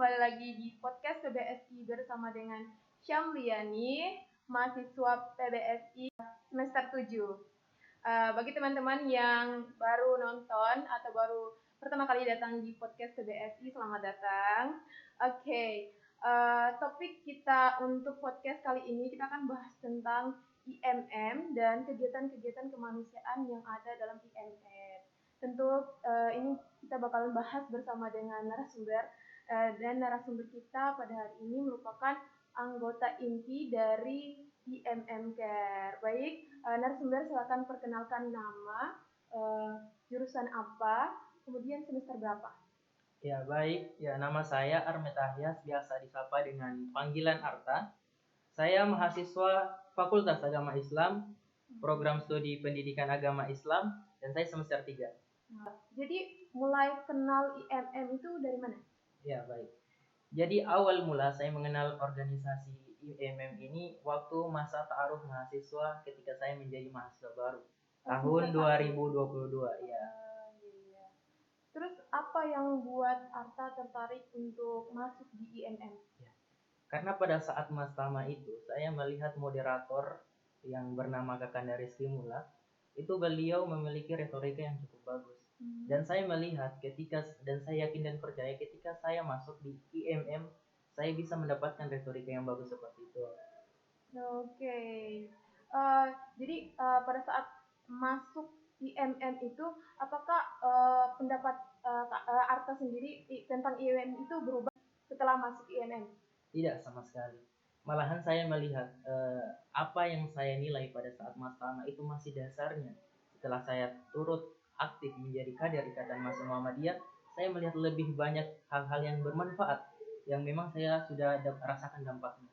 kembali lagi di podcast PBSI bersama dengan Syamliani, mahasiswa PBSI semester 7. Bagi teman-teman yang baru nonton atau baru pertama kali datang di podcast PBSI, selamat datang. Oke, topik kita untuk podcast kali ini kita akan bahas tentang IMM dan kegiatan-kegiatan kemanusiaan yang ada dalam IMM. Tentu ini kita bakalan bahas bersama dengan narasumber dan narasumber kita pada hari ini merupakan anggota inti dari IMM Care. Baik, narasumber silakan perkenalkan nama, jurusan apa, kemudian semester berapa. Ya baik, nama saya Armet Ahyas, biasa disapa dengan panggilan Arta. Saya mahasiswa Fakultas Agama Islam, program studi Pendidikan Agama Islam, dan saya semester 3. Jadi mulai kenal IMM itu dari mana? Ya baik. Jadi awal mula saya mengenal organisasi IMM ini waktu masa ta'aruf mahasiswa ketika saya menjadi mahasiswa baru tahun 2022 ya. Terus apa yang buat Arta tertarik untuk masuk di IMM? Ya. Karena pada saat Mastama itu saya melihat moderator yang bernama Kakanda Rizky Mula, itu beliau memiliki retorika yang cukup bagus. Dan saya melihat dan saya yakin dan percaya ketika saya masuk di IMM, saya bisa mendapatkan retorika yang bagus seperti itu. Oke. Jadi pada saat masuk IMM itu, apakah pendapat Arta sendiri tentang IMM itu berubah setelah masuk IMM? Tidak sama sekali. Malahan saya melihat apa yang saya nilai pada saat Mastama itu masih dasarnya. Setelah saya turut aktif menjadi kader Ikatan Mahasiswa Muhammadiyah, saya melihat lebih banyak hal-hal yang bermanfaat yang memang saya sudah rasakan dampaknya.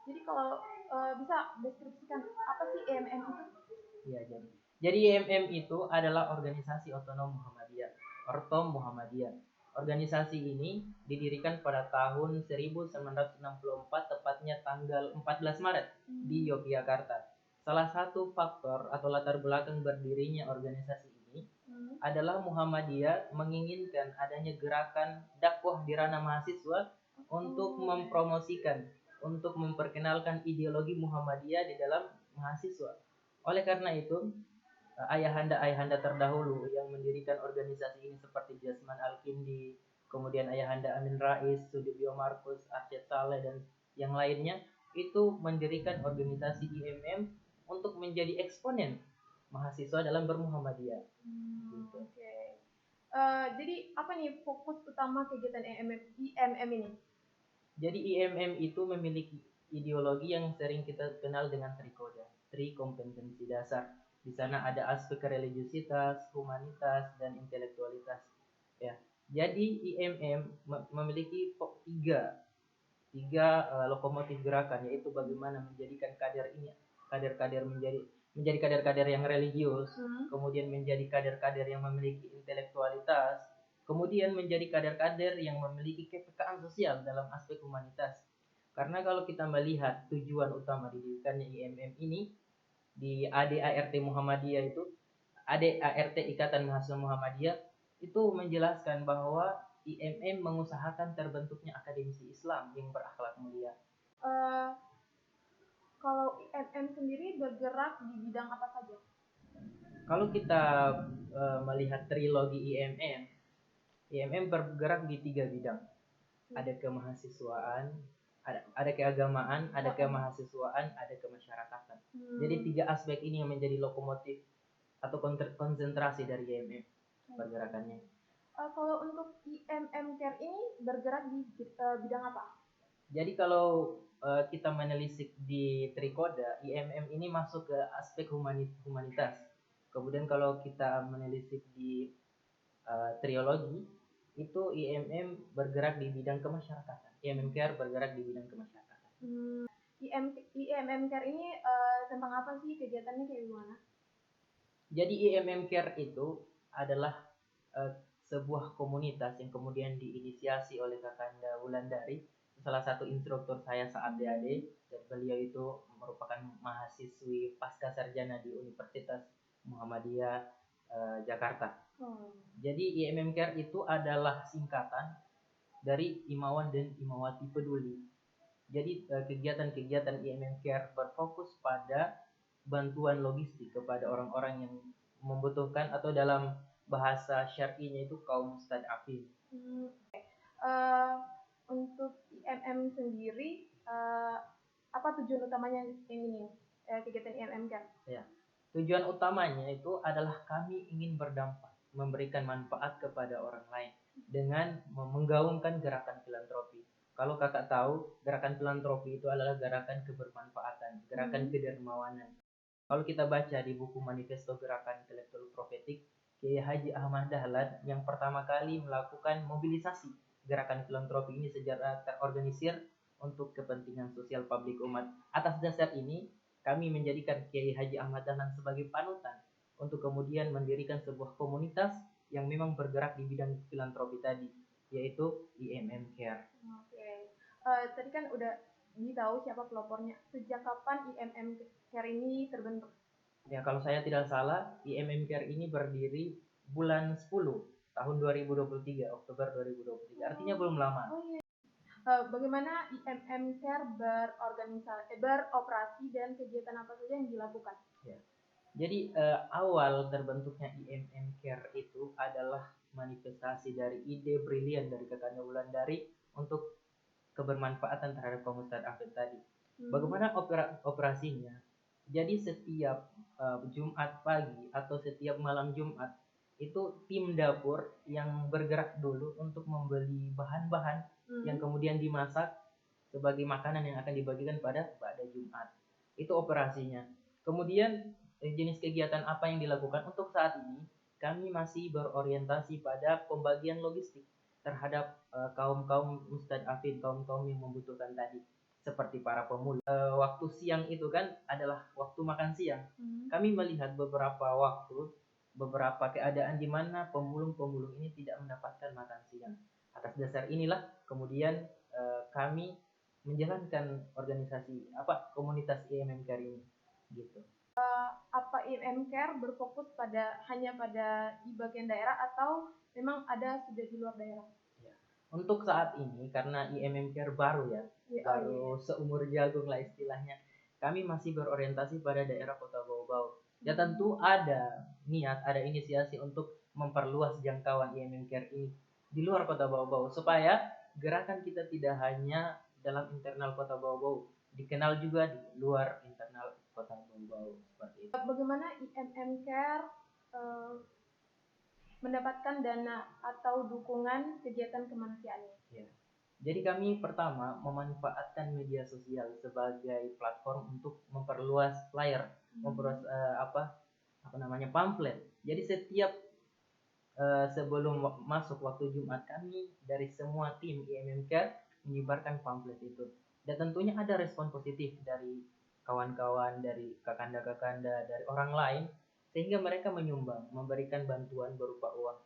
Jadi kalau bisa deskripsikan apa sih IMM itu? Ya, jadi IMM itu adalah organisasi otonom Muhammadiyah, Ortom Muhammadiyah. Organisasi ini didirikan pada tahun 1964, tepatnya tanggal 14 Maret di Yogyakarta. Salah satu faktor atau latar belakang berdirinya organisasi ini adalah Muhammadiyah menginginkan adanya gerakan dakwah di ranah mahasiswa untuk mempromosikan, untuk memperkenalkan ideologi Muhammadiyah di dalam mahasiswa. Oleh karena itu, ayahanda-ayahanda terdahulu yang mendirikan organisasi ini seperti Jasman Al-Kindi, kemudian ayahanda Amin Rais, Sudibyo Markus, Arsyad Saleh, dan yang lainnya, itu mendirikan organisasi IMM untuk menjadi eksponen mahasiswa dalam bermuhammadiyah. Gitu. Okay. Jadi apa nih fokus utama kegiatan IMM ini? Jadi IMM itu memiliki ideologi yang sering kita kenal dengan trikoda, trikompetensi dasar. Di sana ada aspek religiusitas, humanitas, dan intelektualitas. Ya, jadi IMM memiliki tiga lokomotif gerakan, yaitu bagaimana menjadikan kader-kader menjadi kader-kader yang religius, kemudian menjadi kader-kader yang memiliki intelektualitas, kemudian menjadi kader-kader yang memiliki kepekaan sosial dalam aspek humanitas. Karena kalau kita melihat tujuan utama didirikannya IMM ini di ADART Muhammadiyah itu, ADART Ikatan Mahasiswa Muhammadiyah itu menjelaskan bahwa IMM mengusahakan terbentuknya akademisi Islam yang berakhlak mulia. Kalau IMM sendiri bergerak di bidang apa saja? Kalau kita melihat trilogi IMM bergerak di 3 bidang. Ada kemahasiswaan, ada keagamaan, ada kemahasiswaan, ada kemasyarakatan. Jadi 3 aspek ini yang menjadi lokomotif atau konsentrasi dari IMM pergerakannya. Kalau untuk IMM Care ini bergerak di bidang apa? Jadi kalau kita menelisik di trikoda, IMM ini masuk ke aspek humanitas. Kemudian kalau kita menelisik di triologi, itu IMM bergerak di bidang kemasyarakatan. IMM Care bergerak di bidang kemasyarakatan. IMM Care ini tentang apa sih, kegiatannya kayak gimana? Jadi IMM Care itu adalah sebuah komunitas yang kemudian diinisiasi oleh Kakanda Wulandari, salah satu instruktur saya saat DAD, dan beliau itu merupakan mahasiswi pasca sarjana di Universitas Muhammadiyah Jakarta. Jadi IMM Care itu adalah singkatan dari Imawan dan Imawati Peduli. Jadi kegiatan-kegiatan IMM Care berfokus pada bantuan logistik kepada orang-orang yang membutuhkan, atau dalam bahasa syar'inya itu kaum mustad'afin. Untuk IMM sendiri, apa tujuan utamanya yang ini kegiatan IMM Care? Ya, tujuan utamanya itu adalah kami ingin berdampak, memberikan manfaat kepada orang lain dengan menggaungkan gerakan filantropi. Kalau kakak tahu, gerakan filantropi itu adalah gerakan kebermanfaatan, gerakan kedermawanan. Kalau kita baca di buku Manifesto Gerakan Intelektual Profetik, Kiai Haji Ahmad Dahlan yang pertama kali melakukan mobilisasi gerakan filantropi ini secara terorganisir untuk kepentingan sosial publik umat. Atas dasar ini, kami menjadikan Kiai Haji Ahmad Dahlan sebagai panutan untuk kemudian mendirikan sebuah komunitas yang memang bergerak di bidang filantropi tadi, yaitu IMM Care. Tadi kan udah ditahu siapa pelopornya. Sejak kapan IMM Care ini terbentuk? Ya, kalau saya tidak salah, IMM Care ini berdiri bulan 10 tahun 2023, Oktober 2023. Artinya belum lama. Bagaimana IMM Care beroperasi dan kegiatan apa saja yang dilakukan? Ya. Jadi awal terbentuknya IMM Care itu adalah manifestasi dari ide brilian dari Kakanda Wulandari untuk kebermanfaatan terhadap kaum mustad'afin tadi. Bagaimana operasinya? Jadi setiap Jumat pagi atau setiap malam Jumat itu tim dapur yang bergerak dulu untuk membeli bahan-bahan yang kemudian dimasak sebagai makanan yang akan dibagikan pada Jumat. Itu operasinya. Kemudian jenis kegiatan apa yang dilakukan untuk saat ini? Kami masih berorientasi pada pembagian logistik terhadap kaum-kaum mustad'afin, kaum-kaum yang membutuhkan tadi, seperti para pemula. Waktu siang itu kan adalah waktu makan siang. Kami melihat beberapa keadaan di mana pemulung-pemulung ini tidak mendapatkan makan siang. Atas dasar inilah kemudian kami menjalankan komunitas IMM Care ini, gitu. Apa IMM Care berfokus hanya pada di bagian daerah atau memang ada sudah di luar daerah? Ya. Untuk saat ini karena IMM Care baru baru seumur jagung lah istilahnya, kami masih berorientasi pada daerah Kota Bau-Bau. Ya tentu ada niat, ada inisiasi untuk memperluas jangkauan IMM Care ini di luar Kota Bau-Bau supaya gerakan kita tidak hanya dalam internal Kota Bau-Bau, dikenal juga di luar internal Kota Bau-Bau, seperti itu. Bagaimana IMM Care mendapatkan dana atau dukungan kegiatan kemanusiaannya? Ya. Jadi kami pertama memanfaatkan media sosial sebagai platform untuk memperluas flyer, memperluas pamflet. Jadi setiap sebelum masuk waktu Jumat, kami dari semua tim IMM Care menyebarkan pamflet itu. Dan tentunya ada respon positif dari kawan-kawan, dari kakanda-kakanda, dari orang lain, sehingga mereka menyumbang, memberikan bantuan berupa uang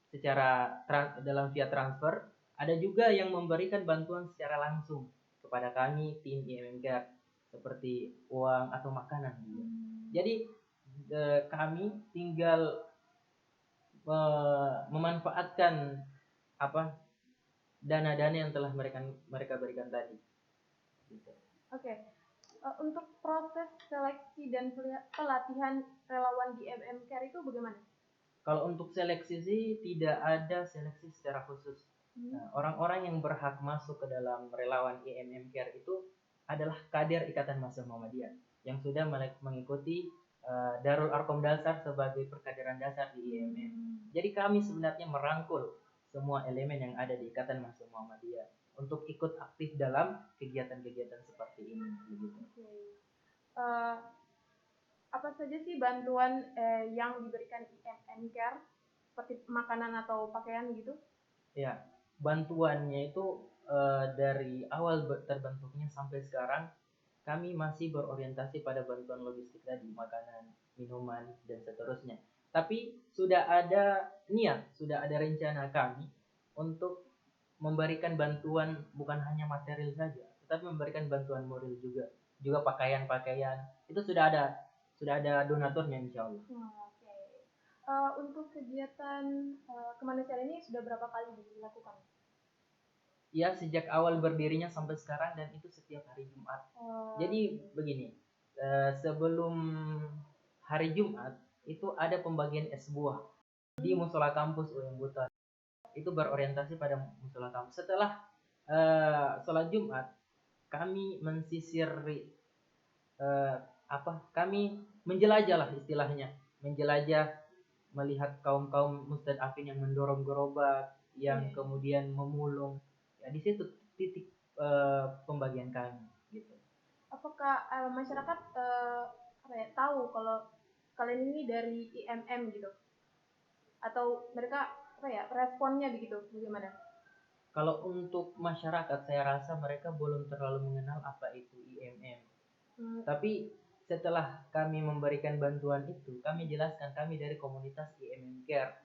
secara dalam via transfer. Ada juga yang memberikan bantuan secara langsung kepada kami tim IMM Care seperti uang atau makanan juga. Jadi kami tinggal memanfaatkan dana-dana yang telah mereka berikan tadi. Gitu. Oke. Untuk proses seleksi dan pelatihan relawan di IMM Care itu bagaimana? Kalau untuk seleksi sih tidak ada seleksi secara khusus. Nah, orang-orang yang berhak masuk ke dalam relawan IMM Care itu adalah kader Ikatan Mahasiswa Muhammadiyah yang sudah mengikuti Darul Arkom Dasar sebagai perkaderan dasar di IMM. Jadi kami sebenarnya merangkul semua elemen yang ada di Ikatan Mahasiswa Muhammadiyah untuk ikut aktif dalam kegiatan-kegiatan seperti ini. Apa saja sih bantuan yang diberikan IMM Care seperti makanan atau pakaian gitu? Ya, bantuannya itu dari awal terbentuknya sampai sekarang kami masih berorientasi pada bantuan logistik tadi, makanan, minuman, dan seterusnya. Tapi sudah ada niat, sudah ada rencana kami untuk memberikan bantuan bukan hanya material saja, tetapi memberikan bantuan moral juga pakaian-pakaian. Itu sudah ada donaturnya, insya Allah. Untuk kegiatan kemanusiaan ini sudah berapa kali dilakukan? ya sejak awal berdirinya sampai sekarang, dan itu setiap hari Jumat. Jadi begini, sebelum hari Jumat itu ada pembagian es buah di musola kampus UM Buton. Itu berorientasi pada musola kampus. Setelah sholat Jumat, kami mensisir kami menjelajah lah istilahnya, menjelajah, melihat kaum mustadafin yang mendorong gerobak, yang kemudian memulung. Ya, di situ titik pembagian kami gitu. Apakah masyarakat tahu kalau kalian ini dari IMM gitu? Atau mereka responnya begitu bagaimana? Kalau untuk masyarakat, saya rasa mereka belum terlalu mengenal apa itu IMM. Tapi setelah kami memberikan bantuan itu, kami jelaskan kami dari komunitas IMM Care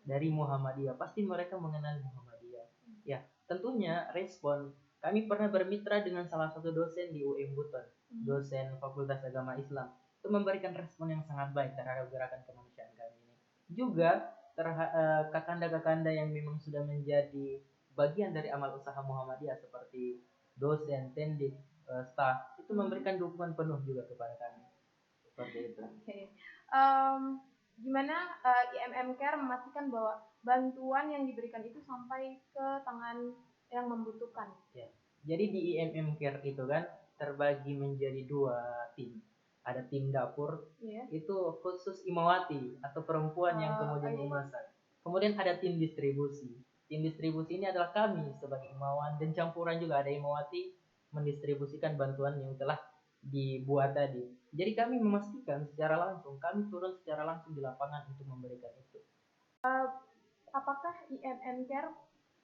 dari Muhammadiyah. Pasti mereka mengenal Muhammadiyah. Ya, tentunya respon. Kami pernah bermitra dengan salah satu dosen di UM Buton, dosen Fakultas Agama Islam. Itu memberikan respon yang sangat baik terhadap gerakan kemanusiaan kami ini. Juga kakanda-kakanda yang memang sudah menjadi bagian dari amal usaha Muhammadiyah seperti dosen, tendik, staff, itu memberikan dukungan penuh juga kepada kami. Seperti itu. Gimana IMM Care memastikan bahwa bantuan yang diberikan itu sampai ke tangan yang membutuhkan? Ya. Jadi di IMM Care itu kan terbagi menjadi 2 tim. Ada tim dapur, itu khusus imawati atau perempuan yang kemudian memasak. Kemudian ada tim distribusi. Tim distribusi ini adalah kami sebagai imawan, dan campuran juga ada imawati mendistribusikan bantuan yang telah dibuat tadi. Jadi kami memastikan secara langsung, kami turun secara langsung di lapangan untuk memberikan itu. Apakah IMM Care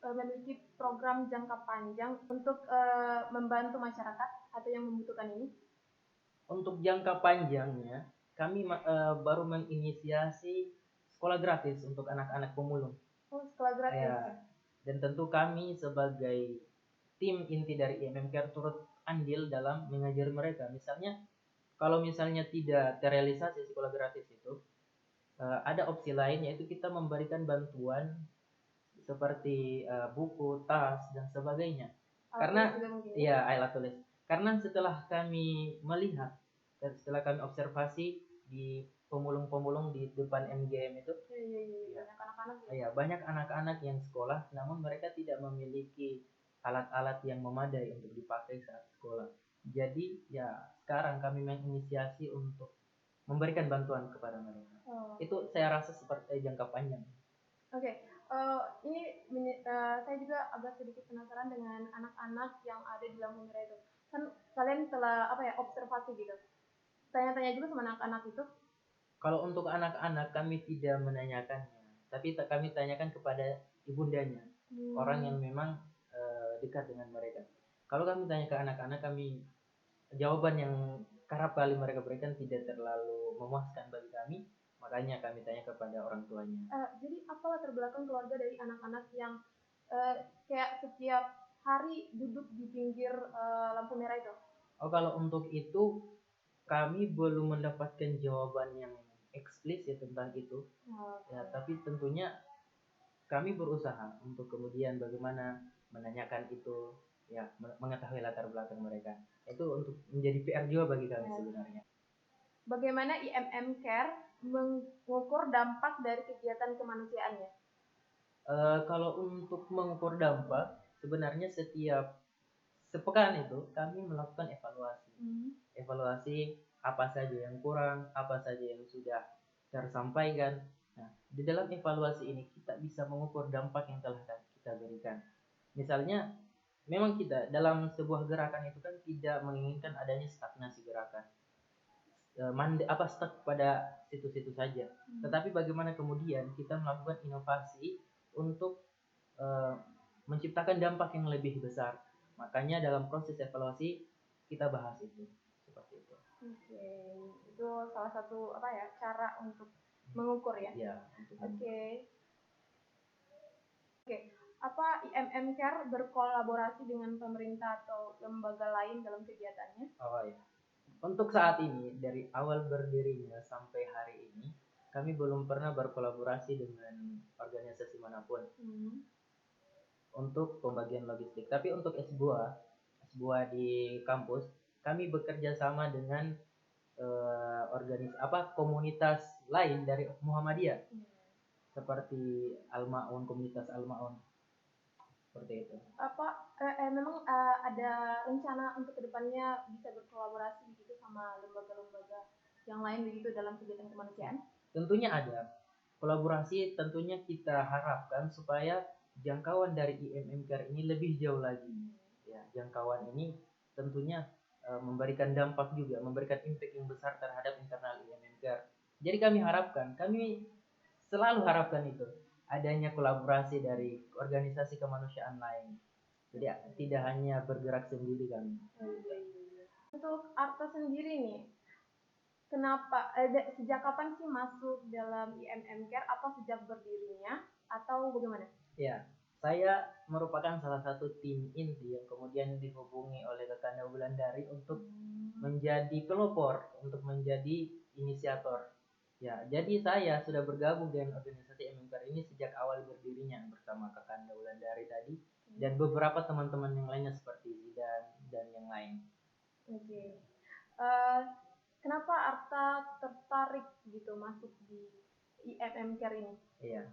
memiliki program jangka panjang untuk membantu masyarakat atau yang membutuhkan ini? Untuk jangka panjangnya, kami baru menginisiasi sekolah gratis untuk anak-anak pemulung. Sekolah gratis. Ya. Dan tentu kami sebagai tim inti dari IMM Care turut andil dalam mengajari mereka. Misalnya, kalau misalnya tidak terrealisasi sekolah gratis itu, ada opsi lain, yaitu kita memberikan bantuan seperti buku, tas, dan sebagainya. Karena ya alat tulis. Karena setelah kami melihat dan setelah kami observasi di pemulung-pemulung di depan MGM itu, banyak anak-anak yang sekolah, namun mereka tidak memiliki alat-alat yang memadai untuk dipakai saat sekolah. Jadi ya sekarang kami menginisiasi untuk memberikan bantuan kepada mereka. Itu saya rasa seperti jangka panjang. Oke. Ini saya juga agak sedikit penasaran dengan anak-anak yang ada di lampu merah itu. Kan kalian telah observasi gitu. Tanya-tanya juga sama anak-anak itu. Kalau untuk anak-anak kami tidak menanyakannya, tapi kami tanyakan kepada ibundanya, orang yang memang dekat dengan mereka. Kalau kami tanya ke anak-anak, kami jawaban yang kerap kali mereka berikan tidak terlalu memuaskan bagi kami. Makanya kami tanya kepada orang tuanya. Jadi apa latar belakang keluarga dari anak-anak yang kayak setiap hari duduk di pinggir lampu merah itu? Kalau untuk itu kami belum mendapatkan jawaban yang eksplisit tentang itu. Ya, tapi tentunya kami berusaha untuk kemudian bagaimana menanyakan itu, ya, mengetahui latar belakang mereka. Itu untuk menjadi PR juga bagi kami sebenarnya. Bagaimana IMM Care mengukur dampak dari kegiatan kemanusiaannya? Kalau untuk mengukur dampak, sebenarnya setiap sepekan itu kami melakukan evaluasi. Evaluasi apa saja yang kurang, apa saja yang sudah tersampaikan. Nah, di dalam evaluasi ini kita bisa mengukur dampak yang telah kita berikan. Misalnya, memang kita dalam sebuah gerakan itu kan tidak menginginkan adanya stagnasi gerakan. Stuck pada situ-situ saja. Tetapi bagaimana kemudian kita melakukan inovasi untuk menciptakan dampak yang lebih besar. Makanya dalam proses evaluasi kita bahas itu seperti itu. Oke, itu salah satu cara untuk mengukur ya. Iya. Oke. Apa IMM Care berkolaborasi dengan pemerintah atau lembaga lain dalam kegiatannya? Ya. Untuk saat ini, dari awal berdirinya sampai hari ini, kami belum pernah berkolaborasi dengan organisasi manapun. untuk pembagian logistik. Tapi untuk S2 di kampus, kami bekerja sama dengan komunitas lain dari Muhammadiyah, seperti Al-Ma'un, komunitas Al-Ma'un, seperti itu. Memang ada rencana untuk kedepannya bisa berkolaborasi gitu sama lembaga-lembaga yang lain begitu dalam kegiatan kemanusiaan? Tentunya ada kolaborasi, tentunya kita harapkan supaya jangkauan dari IMM Care ini lebih jauh lagi. Ya, jangkauan ini tentunya memberikan dampak juga, memberikan impact yang besar terhadap internal IMM Care. Jadi kami selalu harapkan itu adanya kolaborasi dari organisasi kemanusiaan lain. Jadi tidak hanya bergerak sendiri kami. Untuk Arta sendiri nih, kenapa sejak kapan sih masuk dalam IMM Care, atau sejak berdirinya atau bagaimana? Ya, saya merupakan salah satu tim inti yang kemudian dihubungi oleh Kakanda Wulandari untuk menjadi pelopor, untuk menjadi inisiator. Ya, jadi saya sudah bergabung dengan organisasi IMM Care ini sejak awal berdirinya bersama Kakanda Wulandari tadi dan beberapa teman-teman yang lainnya seperti Zidan dan yang lain. Oke. Kenapa Arta tertarik gitu masuk di IMM Care ini? Iya.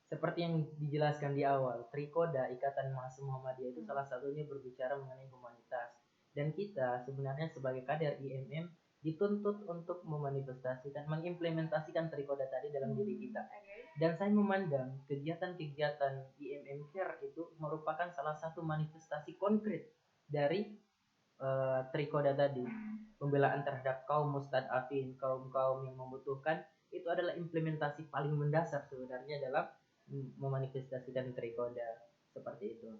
Seperti yang dijelaskan di awal, Trikoda Ikatan Mahasiswa Muhammadiyah itu salah satunya berbicara mengenai humanitas. Dan kita sebenarnya sebagai kader IMM dituntut untuk memanifestasikan, mengimplementasikan Trikoda tadi dalam diri kita. Dan saya memandang kegiatan-kegiatan IMM Care itu merupakan salah satu manifestasi konkret dari Trikoda tadi. Pembelaan terhadap kaum mustadafin, kaum-kaum yang membutuhkan, itu adalah implementasi paling mendasar sebenarnya dalam memanifestasikan Trikoda seperti itu.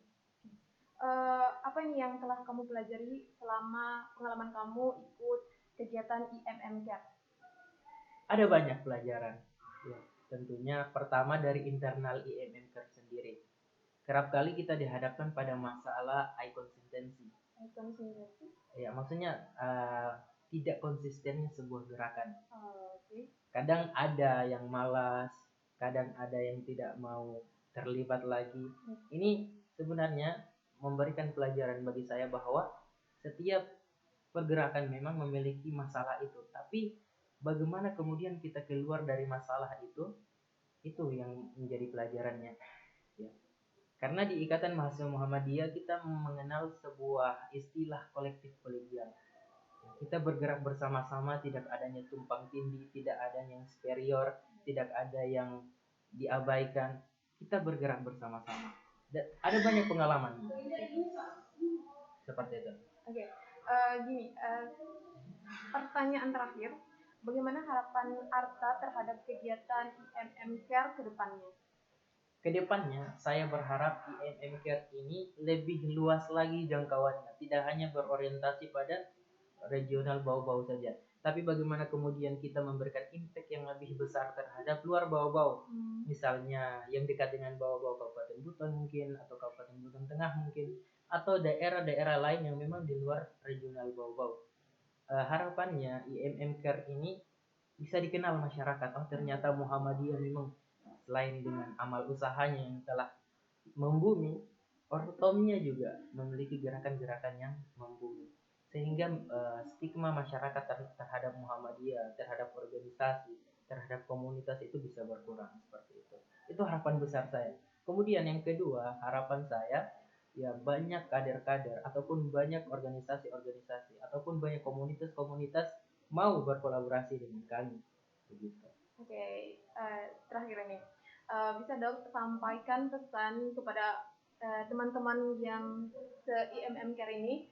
Apa nih yang telah kamu pelajari selama pengalaman kamu ikut kegiatan IMM Care? Ada banyak pelajaran. Ya, tentunya pertama dari internal IMM Care sendiri. Kerap kali kita dihadapkan pada masalah inkonsistensi. Ya, maksudnya tidak konsistennya sebuah gerakan. Okay. Kadang ada yang malas, kadang ada yang tidak mau terlibat lagi. Ini sebenarnya memberikan pelajaran bagi saya bahwa setiap pergerakan memang memiliki masalah itu, tapi bagaimana kemudian kita keluar dari masalah itu yang menjadi pelajarannya. Ya. Karena di Ikatan Mahasiswa Muhammadiyah kita mengenal sebuah istilah kolektif kolegial. Kita bergerak bersama-sama, tidak adanya tumpang tindih, tidak adanya yang superior, tidak ada yang diabaikan. Kita bergerak bersama-sama. Dan ada banyak pengalaman seperti itu. Oke. Pertanyaan terakhir, bagaimana harapan Arta terhadap kegiatan IMM Care ke depannya? Kedepannya, saya berharap IMM Care ini lebih luas lagi jangkauannya, tidak hanya berorientasi pada regional Bau-Bau saja, tapi bagaimana kemudian kita memberikan impact yang lebih besar terhadap luar Bau-Bau. Misalnya yang dekat dengan Bau-Bau Kabupaten Buton mungkin, atau Kabupaten Buton Tengah mungkin, atau daerah-daerah lain yang memang di luar regional Bau-Bau. Harapannya IMM Care ini bisa dikenal masyarakat. Oh, ternyata Muhammadiyah memang selain dengan amal usahanya yang telah membumi, ortomnya juga memiliki gerakan-gerakan yang membumi, sehingga stigma masyarakat terhadap Muhammadiyah, terhadap organisasi, terhadap komunitas itu bisa berkurang seperti itu. Itu harapan besar saya. Kemudian yang kedua, harapan saya ya banyak kader-kader ataupun banyak organisasi-organisasi ataupun banyak komunitas-komunitas mau berkolaborasi dengan kami begitu. Oke, terakhir ini bisa dong sampaikan pesan kepada teman-teman yang se-IMM Care ini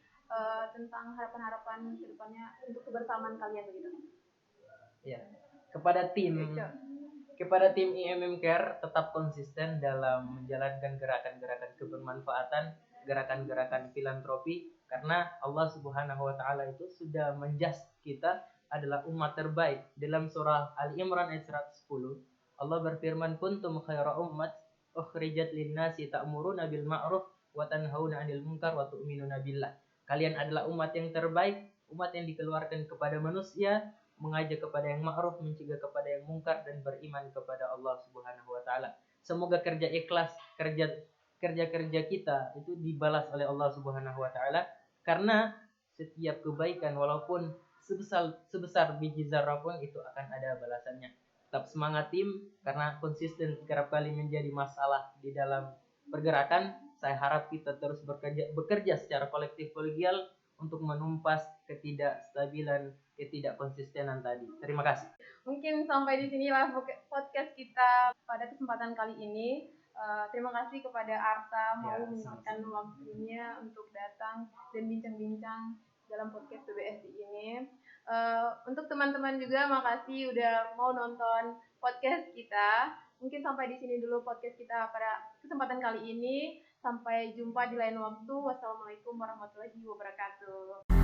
tentang harapan-harapan kedepannya untuk kebersamaan kalian begitu. Ya, kepada tim IMM Care tetap konsisten dalam menjalankan gerakan-gerakan kebermanfaatan, gerakan-gerakan filantropi, karena Allah Subhanahu wa taala itu sudah menjudge kita adalah umat terbaik. Dalam surah Al-Imran ayat 110, Allah berfirman, kuntum khaira ummat ukhrijat lin-nasi ta'muruna bil ma'ruf wa tanhauna 'anil munkar wa tu'minuna billah. Kalian adalah umat yang terbaik, umat yang dikeluarkan kepada manusia, mengajak kepada yang ma'ruf, mencegah kepada yang mungkar, dan beriman kepada Allah Subhanahu wa taala. Semoga kerja kerja-kerja kita itu dibalas oleh Allah Subhanahu wa taala, karena setiap kebaikan walaupun sebesar biji zarah pun itu akan ada balasannya. Tetap semangat tim, karena konsisten kerap kali menjadi masalah di dalam pergerakan. Saya harap kita terus bekerja secara kolektif kolegial untuk menumpas ketidakstabilan, ketidakkonsistenan tadi. Terima kasih. Mungkin sampai di sinilah podcast kita pada kesempatan kali ini. Terima kasih kepada Arta mau menyempatkan waktunya untuk datang dan bincang-bincang dalam podcast PBSI ini. Untuk teman-teman juga makasih udah mau nonton podcast kita. Mungkin sampai di sini dulu podcast kita pada kesempatan kali ini. Sampai jumpa di lain waktu. Wassalamualaikum warahmatullahi wabarakatuh.